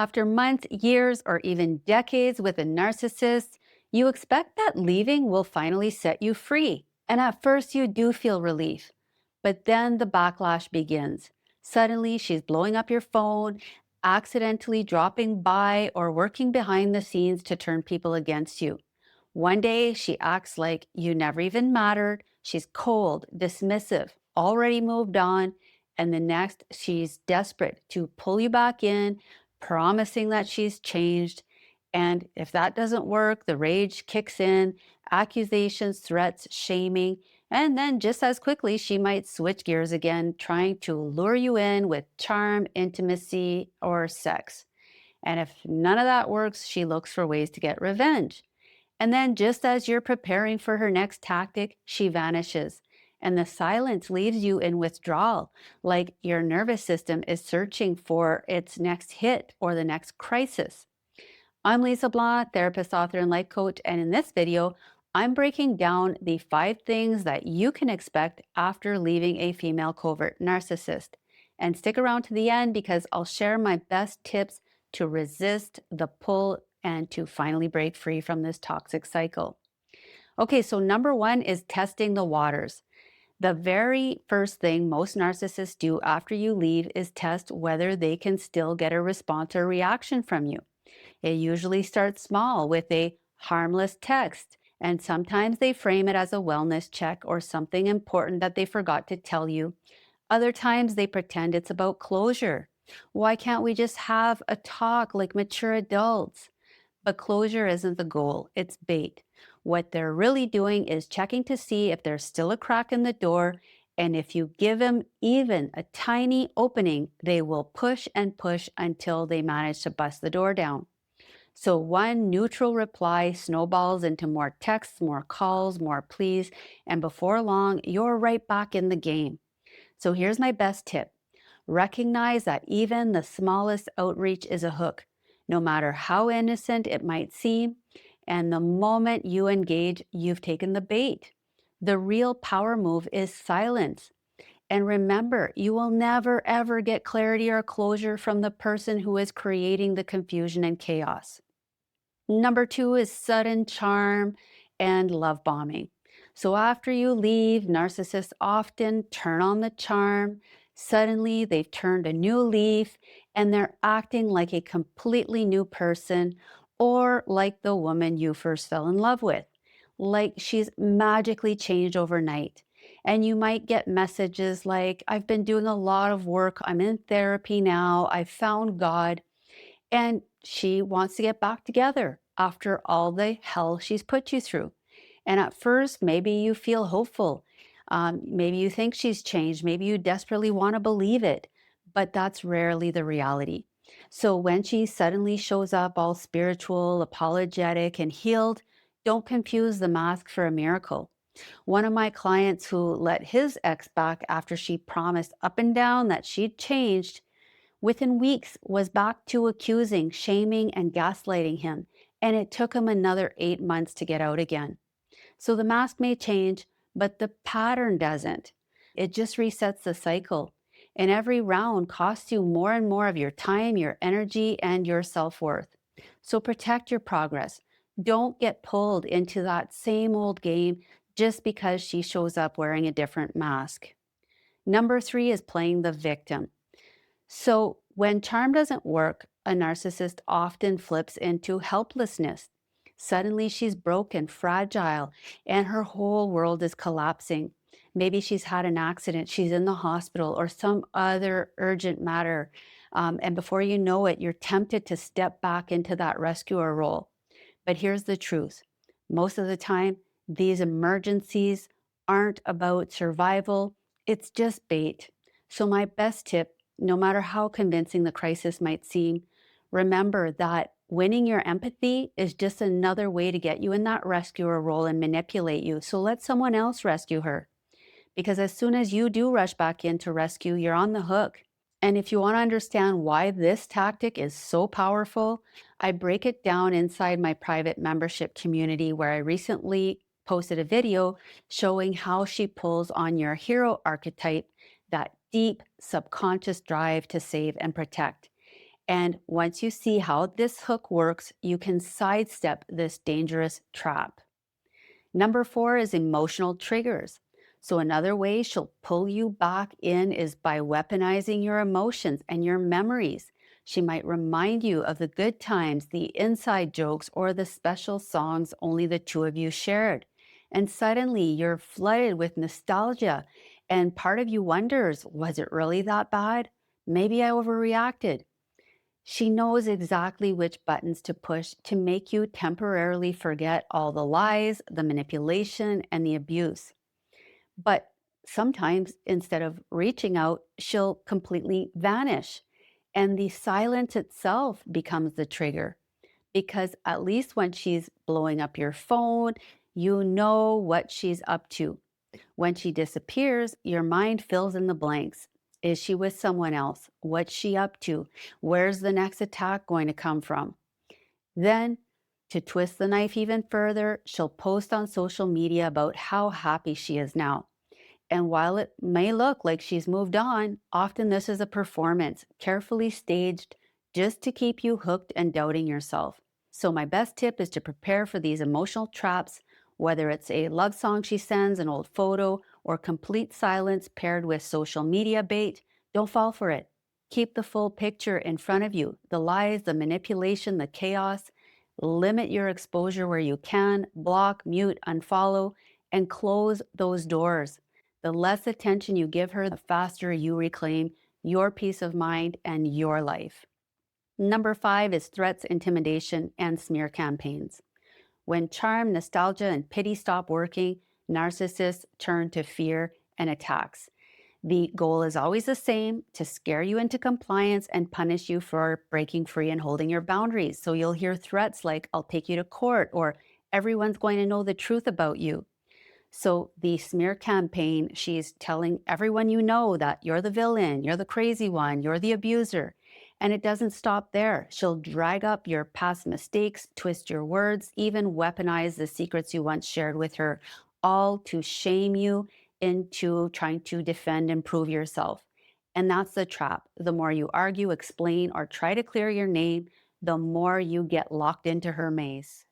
After months, years, or even decades with a narcissist, you expect that leaving will finally set you free. And at first, you do feel relief. But then the backlash begins. Suddenly, she's blowing up your phone, accidentally dropping by, or working behind the scenes to turn people against you. One day, she acts like you never even mattered. She's cold, dismissive, already moved on. And the next, she's desperate to pull you back in, promising that she's changed. And if that doesn't work, the rage kicks in, accusations, threats, shaming. And then just as quickly, she might switch gears again, trying to lure you in with charm, intimacy, or sex. And if none of that works, she looks for ways to get revenge. And then, just as you're preparing for her next tactic, she vanishes. And the silence leaves you in withdrawal, like your nervous system is searching for its next hit or the next crisis. I'm Lise Leblanc, therapist, author, and life coach. And in this video, I'm breaking down the 5 things that you can expect after leaving a female covert narcissist. And stick around to the end because I'll share my best tips to resist the pull and to finally break free from this toxic cycle. Okay, so number 1 is testing the waters. The very first thing most narcissists do after you leave is test whether they can still get a response or reaction from you. It usually starts small with a harmless text, and sometimes they frame it as a wellness check or something important that they forgot to tell you. Other times they pretend it's about closure. Why can't we just have a talk like mature adults? But closure isn't the goal, it's bait. What they're really doing is checking to see if there's still a crack in the door, and if you give them even a tiny opening, they will push and push until they manage to bust the door down. So one neutral reply snowballs into more texts, more calls, more pleas, and before long, you're right back in the game. So here's my best tip. Recognize that even the smallest outreach is a hook, no matter how innocent it might seem. And the moment you engage, you've taken the bait. The real power move is silence. And remember, you will never ever get clarity or closure from the person who is creating the confusion and chaos. Number 2 is sudden charm and love bombing. So after you leave, narcissists often turn on the charm. Suddenly, they've turned a new leaf and they're acting like a completely new person or like the woman you first fell in love with, like she's magically changed overnight. And you might get messages like, I've been doing a lot of work. I'm in therapy now. I found God. And she wants to get back together after all the hell she's put you through. And at first, maybe you feel hopeful. Maybe you think she's changed. Maybe you desperately want to believe it. But that's rarely the reality. So when she suddenly shows up all spiritual, apologetic, and healed, don't confuse the mask for a miracle. One of my clients who let his ex back after she promised up and down that she'd changed within weeks was back to accusing, shaming, and gaslighting him, and it took him another 8 months to get out again. So the mask may change, but the pattern doesn't. It just resets the cycle. And every round costs you more and more of your time, your energy, and your self-worth. So protect your progress. Don't get pulled into that same old game just because she shows up wearing a different mask. Number 3 is playing the victim. So, when charm doesn't work, a narcissist often flips into helplessness. Suddenly, she's broken, fragile, and her whole world is collapsing. Maybe she's had an accident, she's in the hospital, or some other urgent matter. And before you know it, you're tempted to step back into that rescuer role. But here's the truth, most of the time, these emergencies aren't about survival, it's just bait. So, my best tip, no matter how convincing the crisis might seem, remember that winning your empathy is just another way to get you in that rescuer role and manipulate you. So let someone else rescue her. Because as soon as you do rush back in to rescue, you're on the hook. And if you want to understand why this tactic is so powerful, I break it down inside my private membership community where I recently posted a video showing how she pulls on your hero archetype, that deep subconscious drive to save and protect. And once you see how this hook works, you can sidestep this dangerous trap. Number four is emotional triggers. So, another way she'll pull you back in is by weaponizing your emotions and your memories. She might remind you of the good times, the inside jokes, or the special songs only the two of you shared. And suddenly you're flooded with nostalgia, and part of you wonders, was it really that bad? Maybe I overreacted. She knows exactly which buttons to push to make you temporarily forget all the lies, the manipulation, and the abuse. But sometimes instead of reaching out, she'll completely vanish. And the silence itself becomes the trigger because at least when she's blowing up your phone, you know what she's up to. When she disappears, your mind fills in the blanks. Is she with someone else? What's she up to? Where's the next attack going to come from? Then, to twist the knife even further, she'll post on social media about how happy she is now. And while it may look like she's moved on, often this is a performance, carefully staged just to keep you hooked and doubting yourself. So, my best tip is to prepare for these emotional traps, whether it's a love song she sends, an old photo, or complete silence paired with social media bait. Don't fall for it. Keep the full picture in front of you, the lies, the manipulation, the chaos. Limit your exposure where you can, block, mute, unfollow, and close those doors. The less attention you give her, the faster you reclaim your peace of mind and your life. Number five is threats, intimidation, and smear campaigns. When charm, nostalgia, and pity stop working, narcissists turn to fear and attacks. The goal is always the same, to scare you into compliance and punish you for breaking free and holding your boundaries. So you'll hear threats like, I'll take you to court, or everyone's going to know the truth about you. So, the smear campaign, she's telling everyone you know that you're the villain, you're the crazy one, you're the abuser. And it doesn't stop there. She'll drag up your past mistakes, twist your words, even weaponize the secrets you once shared with her, all to shame you into trying to defend and prove yourself. And that's the trap. The more you argue, explain, or try to clear your name, the more you get locked into her maze.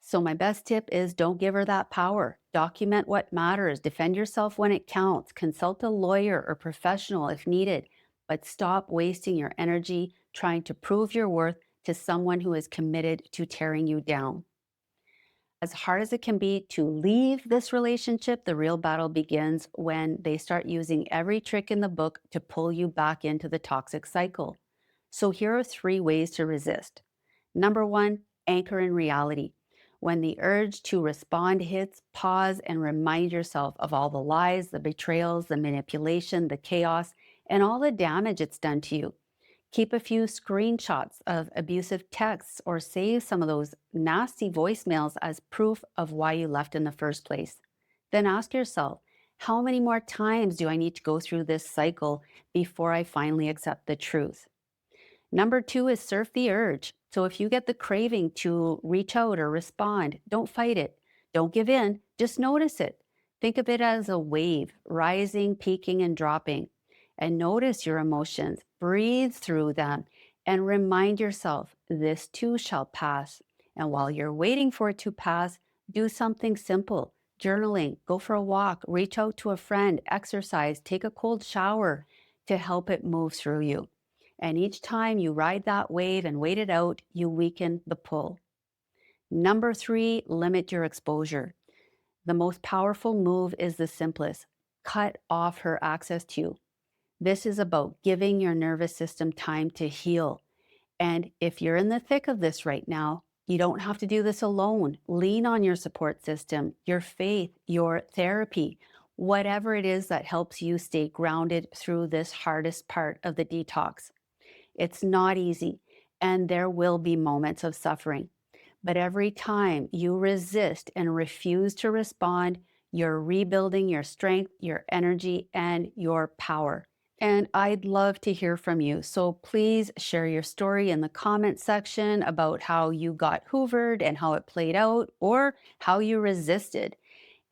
So, my best tip is don't give her that power. Document what matters, defend yourself when it counts, consult a lawyer or professional if needed, but stop wasting your energy trying to prove your worth to someone who is committed to tearing you down. As hard as it can be to leave this relationship, the real battle begins when they start using every trick in the book to pull you back into the toxic cycle. So, here are three ways to resist. Number one, anchor in reality. When the urge to respond hits, pause and remind yourself of all the lies, the betrayals, the manipulation, the chaos, and all the damage it's done to you. Keep a few screenshots of abusive texts or save some of those nasty voicemails as proof of why you left in the first place. Then ask yourself, how many more times do I need to go through this cycle before I finally accept the truth? Number two is surf the urge. So if you get the craving to reach out or respond, don't fight it. Don't give in, just notice it. Think of it as a wave, rising, peaking, and dropping. And notice your emotions, breathe through them, and remind yourself this too shall pass. And while you're waiting for it to pass, do something simple. Journaling, go for a walk, reach out to a friend, exercise, take a cold shower to help it move through you. And each time you ride that wave and wait it out, you weaken the pull. Number three, limit your exposure. The most powerful move is the simplest: cut off her access to you. This is about giving your nervous system time to heal. And if you're in the thick of this right now, you don't have to do this alone. Lean on your support system, your faith, your therapy, whatever it is that helps you stay grounded through this hardest part of the detox. It's not easy, and there will be moments of suffering. But every time you resist and refuse to respond, you're rebuilding your strength, your energy, and your power. And I'd love to hear from you. So please share your story in the comment section about how you got hoovered and how it played out, or how you resisted.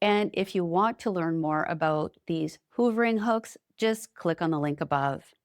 And if you want to learn more about these hoovering hooks, just click on the link above.